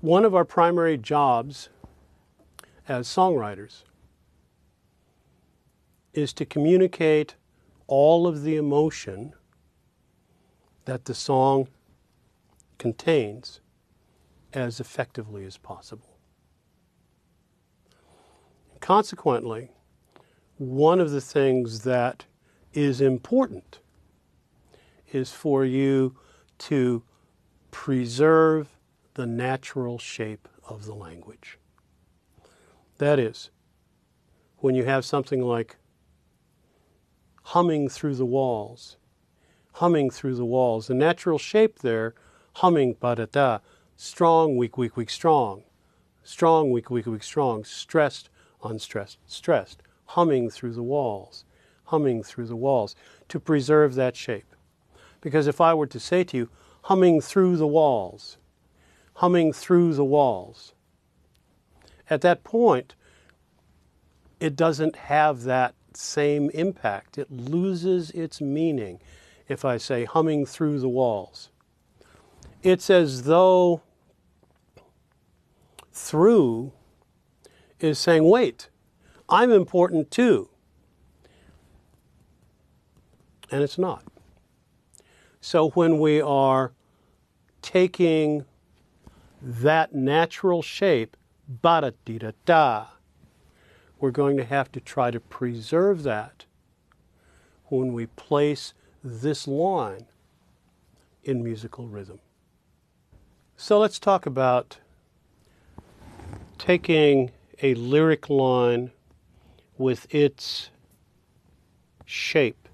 One of our primary jobs as songwriters is to communicate all of the emotion that the song contains as effectively as possible. Consequently, one of the things that is important is for you to preserve the natural shape of the language. That is, when you have something like humming through the walls, the natural shape there, humming, ba-da-da, strong, weak, weak, weak, strong, weak, weak, weak, strong, stressed, unstressed, stressed, humming through the walls, to preserve that shape. Because if I were to say to you, humming through the walls, at that point, it doesn't have that same impact. It loses its meaning if I say humming through the walls. It's as though through is saying, wait, I'm important too. And it's not. So when we are taking that natural shape, ba-da-dee-da-da, we're going to have to try to preserve that when we place this line in musical rhythm. So let's talk about taking a lyric line with its shape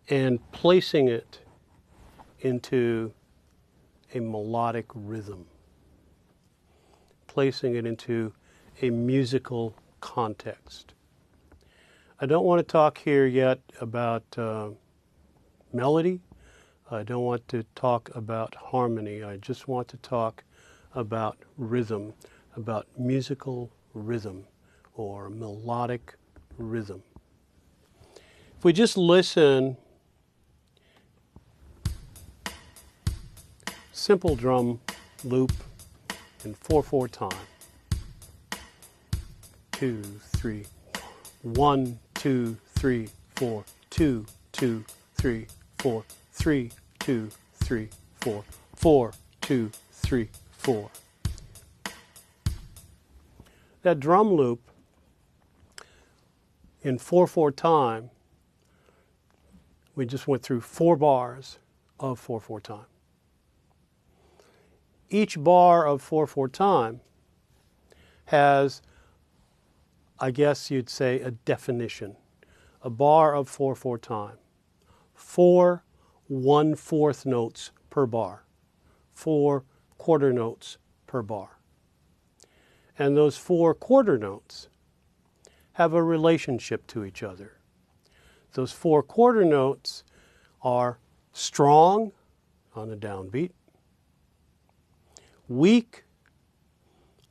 and placing it into a melodic rhythm, placing it into a musical context. I don't want to talk here yet about melody. I don't want to talk about harmony. I just want to talk about rhythm, about musical rhythm or melodic rhythm. If we just listen, simple drum loop in 4/4 time. 2, 3, 1, 2, 3, 4, 2, 2, 3, 4, 3, 2, 3, 4, 4, 2, 3, 4. That drum loop in 4/4 time, we just went through 4 bars of 4/4 time. Each bar of 4/4 time has, I guess you'd say, a definition. A bar of 4/4 time. 4 1/4 notes per bar. 4 quarter notes per bar. And those 4 quarter notes have a relationship to each other. Those 4 quarter notes are strong on the downbeat, weak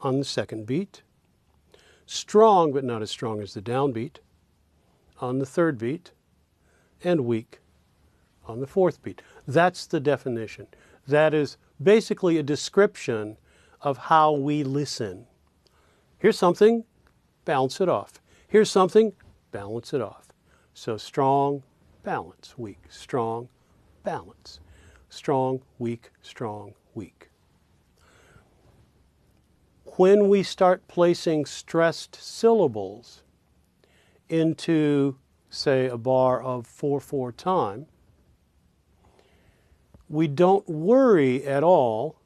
on the second beat, strong but not as strong as the downbeat on the third beat, and weak on the fourth beat. That's the definition. That is basically a description of how we listen. Here's something, balance it off. Here's something, balance it off. So strong, balance, weak, strong, balance. Strong, weak, strong, weak. When we start placing stressed syllables into, say, a bar of 4/4 time, we don't worry at all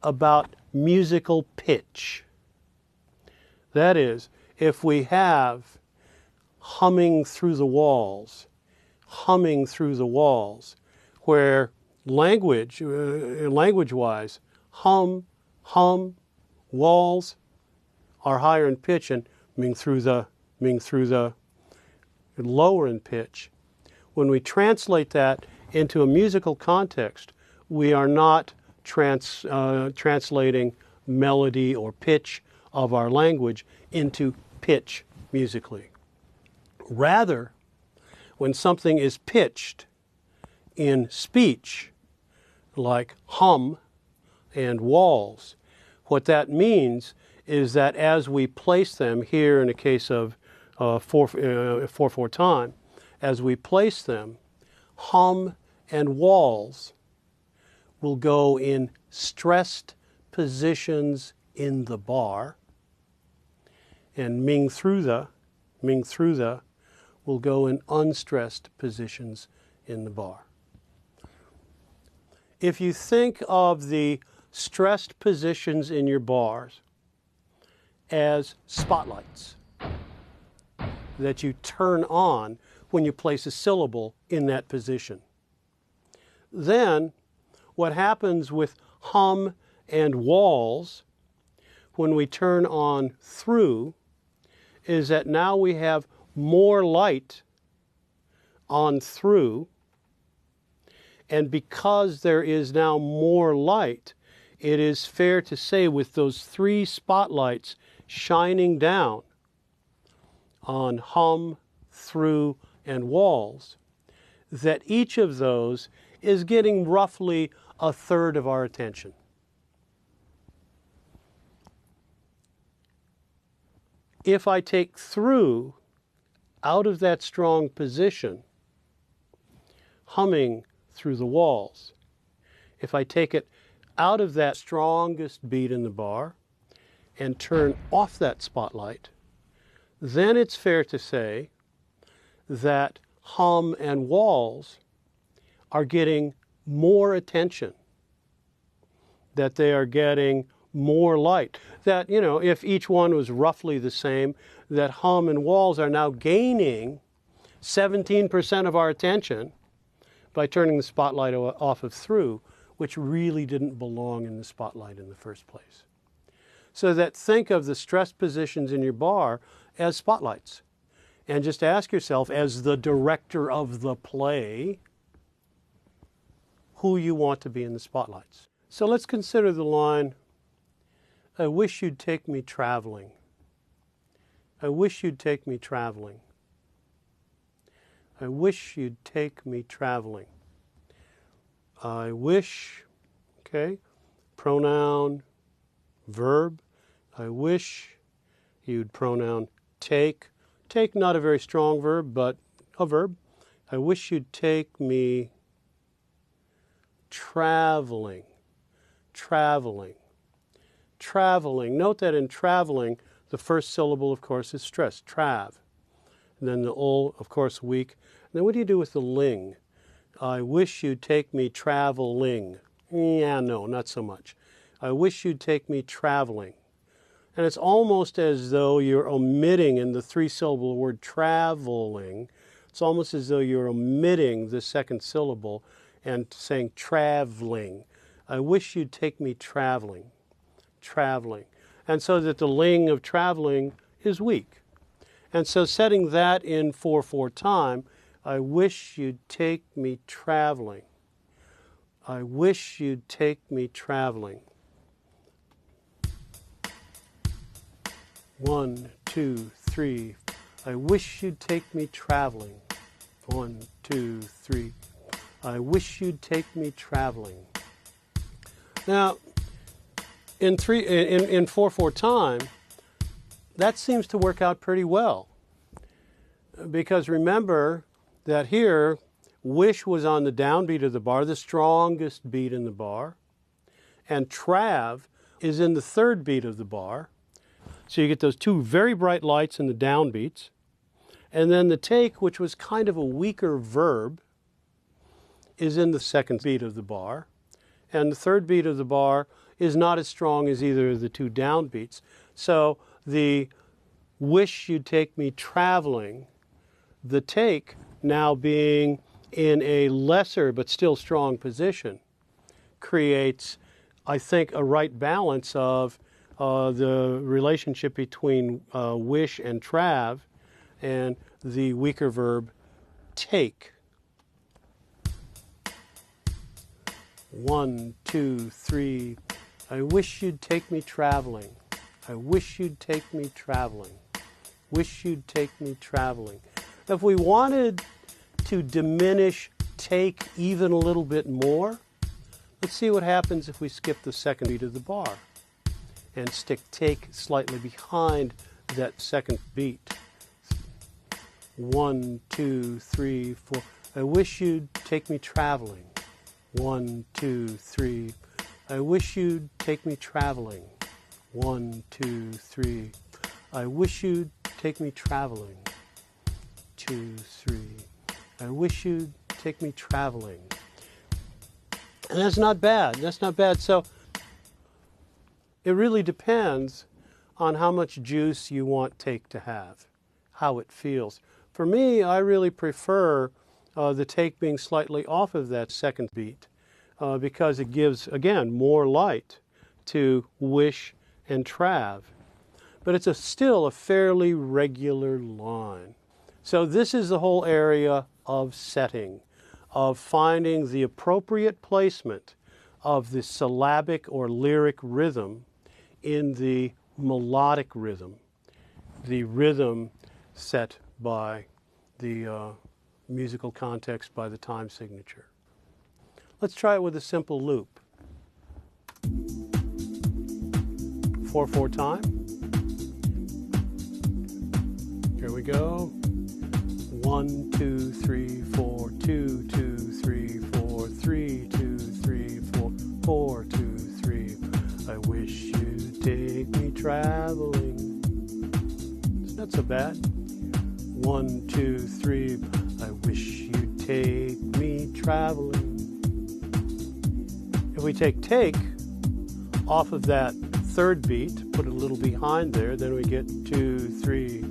about musical pitch. That is, if we have humming through the walls, where language-wise, hum, walls are higher in pitch and ming through the lower in pitch. When we translate that into a musical context, we are not translating melody or pitch of our language into pitch musically. Rather, when something is pitched in speech, like hum, and walls. What that means is that as we place them here in a case of 4/4 time, as we place them, hum and walls will go in stressed positions in the bar, and Ming through the will go in unstressed positions in the bar. If you think of the stressed positions in your bars as spotlights that you turn on when you place a syllable in that position, then what happens with hum and walls when we turn on through is that now we have more light on through, and because there is now more light, it is fair to say with those three spotlights shining down on hum, through, and walls, that each of those is getting roughly a third of our attention. If I take through out of that strong position, humming through the walls, if I take it out of that strongest beat in the bar and turn off that spotlight, then it's fair to say that hum and walls are getting more attention, that they are getting more light. That, if each one was roughly the same, that hum and walls are now gaining 17% of our attention by turning the spotlight off of through, which really didn't belong in the spotlight in the first place. So that think of the stress positions in your bar as spotlights. And just ask yourself, as the director of the play, who you want to be in the spotlights. So let's consider the line, I wish you'd take me traveling. I wish you'd take me traveling. I wish you'd take me traveling. I wish, okay, pronoun, verb. I wish you'd pronoun take. Take, not a very strong verb, but a verb. I wish you'd take me traveling. Traveling. Traveling. Note that in traveling, the first syllable, of course, is stressed, trav. And then the ul, of course, weak. And then what do you do with the ling? I wish you'd take me traveling. Yeah, no, not so much. I wish you'd take me traveling. And it's almost as though you're omitting in the three-syllable word traveling. It's almost as though you're omitting the second syllable and saying traveling. I wish you'd take me traveling. Traveling. And so that the ling of traveling is weak. And so setting that in 4/4 time, I wish you'd take me traveling. I wish you'd take me traveling. 1, 2, 3. I wish you'd take me traveling. 1, 2, 3. I wish you'd take me traveling. Now, in 4/4 time, that seems to work out pretty well. Because remember that here, wish was on the downbeat of the bar, the strongest beat in the bar, and trav is in the third beat of the bar. So you get those two very bright lights in the downbeats. And then the take, which was kind of a weaker verb, is in the second beat of the bar. And the third beat of the bar is not as strong as either of the two downbeats. So the wish you'd take me traveling, the take now being in a lesser but still strong position, creates, I think, a right balance of the relationship between wish and trav and the weaker verb take. 1, 2, 3. I wish you'd take me traveling. I wish you'd take me traveling. Wish you'd take me traveling. If we wanted to diminish take even a little bit more, Let's see what happens if we skip the second beat of the bar and stick take slightly behind that second beat. 1, 2, 3, 4. I wish you'd take me traveling. 1, 2, 3. I wish you'd take me traveling. 1, 2, 3. I wish you'd take me traveling. 2, 3. I wish you'd take me traveling. And that's not bad. That's not bad. So it really depends on how much juice you want take to have, how it feels. For me, I really prefer the take being slightly off of that second beat because it gives, again, more light to wish and trav. But it's still a fairly regular line. So this is the whole area of setting, of finding the appropriate placement of the syllabic or lyric rhythm in the melodic rhythm, the rhythm set by the musical context, by the time signature. Let's try it with a simple loop. 4/4 time. Here we go. 1, 2, 3, 4, 2, 2, 3, 4, 3, 2, 3, 4, 4, 2, 3. I wish you'd take me traveling. It's not so bad. 1, 2, 3. I wish you'd take me traveling. If we take off of that third beat, put it a little behind there, then we get 2, 3.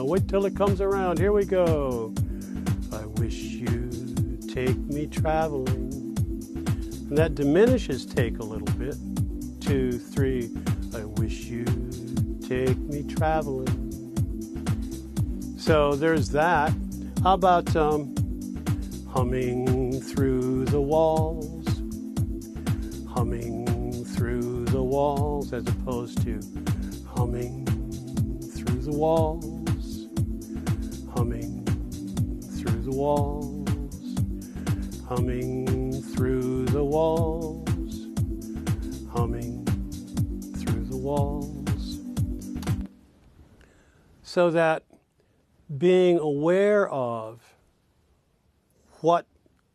Wait till it comes around. Here we go. I wish you'd take me traveling. And that diminishes take a little bit. 2, 3. I wish you'd take me traveling. So there's that. How about humming through the walls? Humming through the walls as opposed to humming through the walls. Humming through the walls. Humming through the walls. Humming through the walls. So that being aware of what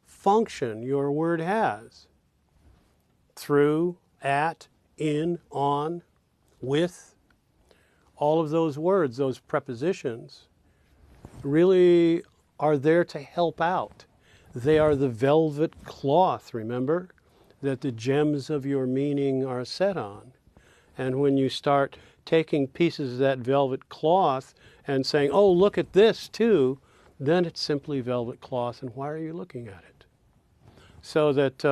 function your word has, through, at, in, on, with, all of those words, those prepositions, really are there to help out. They are the velvet cloth, remember, that the gems of your meaning are set on. And when you start taking pieces of that velvet cloth and saying, oh, look at this too, then it's simply velvet cloth, and why are you looking at it? So that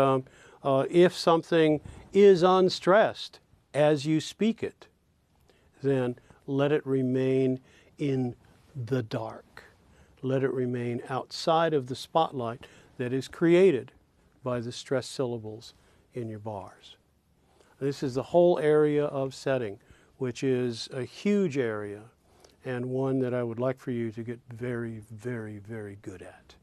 if something is unstressed as you speak it, then let it remain in the dark. Let it remain outside of the spotlight that is created by the stressed syllables in your bars. This is the whole area of setting, which is a huge area and one that I would like for you to get very, very, very good at.